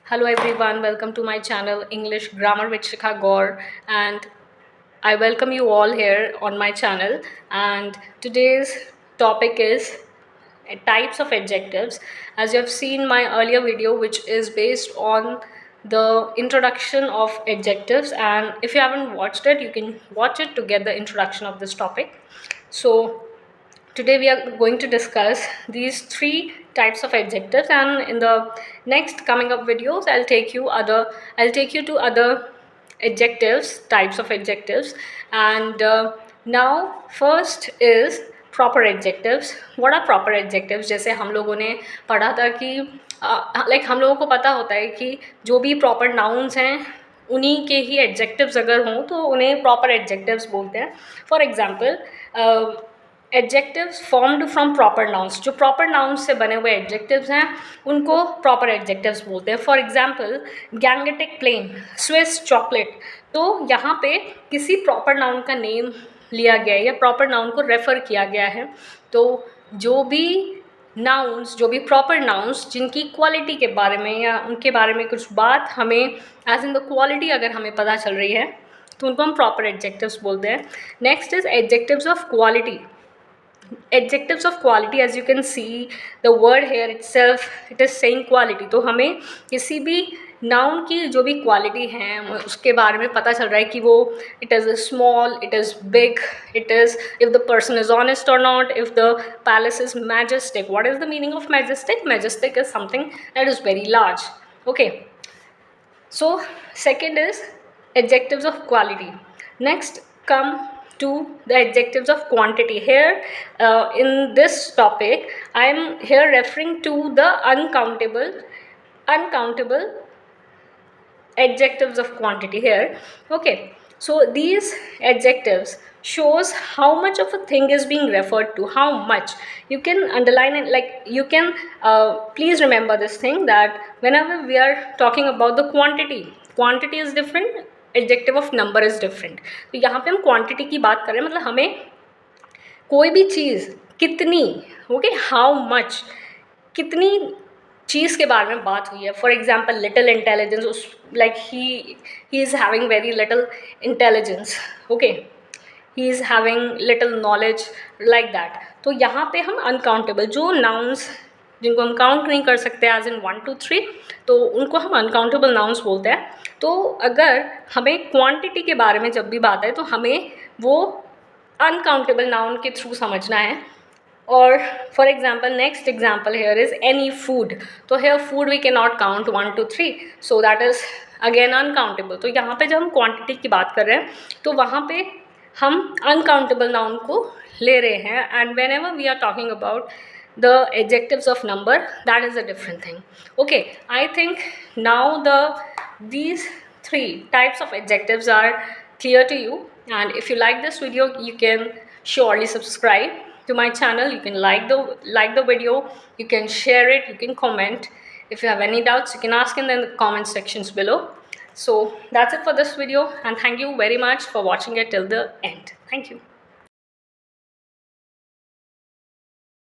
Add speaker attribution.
Speaker 1: Hello everyone, welcome to my channel English Grammar with Shikha Gaur, and I welcome you all here on my channel. And today's topic is types of adjectives. As you have seen my earlier video, which is based on the introduction of adjectives, and if you haven't watched it, you can watch it to get the introduction of this topic. So today we are going to discuss these three types of adjectives, and in the next coming up videos I'll take you to other adjectives, types of adjectives. And now first is proper adjectives. What are proper adjectives? जैसे हम लोगों ने पढ़ा था कि like हम लोगों को पता होता है कि जो भी प्रॉपर नाउन्स हैं उन्हीं के ही एडजेक्टिव्स अगर हों तो उन्हें प्रॉपर एडजेक्टिव्स बोलते हैं. For example adjectives formed from proper nouns, जो प्रॉपर नाउन्स से बने हुए एडजेक्टिव्स हैं उनको प्रॉपर एडजेक्टिव्स बोलते हैं. For example Gangetic plain, Swiss chocolate. तो यहाँ पे किसी प्रॉपर नाउन का नेम लिया गया है या प्रॉपर नाउन को रेफ़र किया गया है. तो जो भी नाउन्स, जो भी प्रॉपर नाउन्स जिनकी क्वालिटी के बारे में या उनके बारे में कुछ बात हमें एज इन द क्वालिटी अगर हमें पता चल रही है तो उनको हम प्रॉपर एडजेक्टिव्स बोलते हैं. Next is adjectives of quality. Adjectives of quality, as you can see the word here itself, it is saying quality. तो हमें किसी भी नाउन की जो भी क्वालिटी है उसके बारे में पता चल रहा है कि वो it is small, it is big, it is if the person is honest और not, if the palace is majestic. What is the meaning of majestic? Majestic is something that is very large. Okay, so second is adjectives of quality. Next come to the adjectives of quantity. Here in this topic I am here referring to the uncountable adjectives of quantity here. Okay, so these adjectives shows how much of a thing is being referred to, how much. You can underline it, like you can please remember this thing that whenever we are talking about the quantity is different, adjective of number is different. तो यहाँ पे हम quantity की बात करें, मतलब हमें कोई भी चीज़ कितनी, ओके, हाउ मच, कितनी चीज़ के बारे में बात हुई है. फॉर एग्जाम्पल लिटिल इंटेलिजेंस, उस like he is having very little intelligence, okay, he is having little knowledge, like that. तो यहाँ पे हम अनकाउंटेबल जो नाउन्स जिनको हम काउंट नहीं कर सकते एज इन 1 2 3, तो उनको हम अनकाउंटेबल नाउन्स बोलते हैं. तो अगर हमें क्वांटिटी के बारे में जब भी बात है तो हमें वो अनकाउंटेबल नाउन के थ्रू समझना है. और for example next example here is any food. तो here food we can not count 1 2 3, so that is again uncountable. तो यहाँ पे जब हम क्वांटिटी की बात कर रहे हैं तो वहाँ पे हम अनकाउंटेबल नाउन को ले रहे हैं. And whenever we are talking about the adjectives of number, that is a different thing. Okay, I think now these three types of adjectives are clear to you, and if you like this video you can surely subscribe to my channel. You can like the video, you can share it, you can comment. If you have any doubts you can ask in the comment sections below. So that's it for this video, and thank you very much for watching it till the end. Thank you.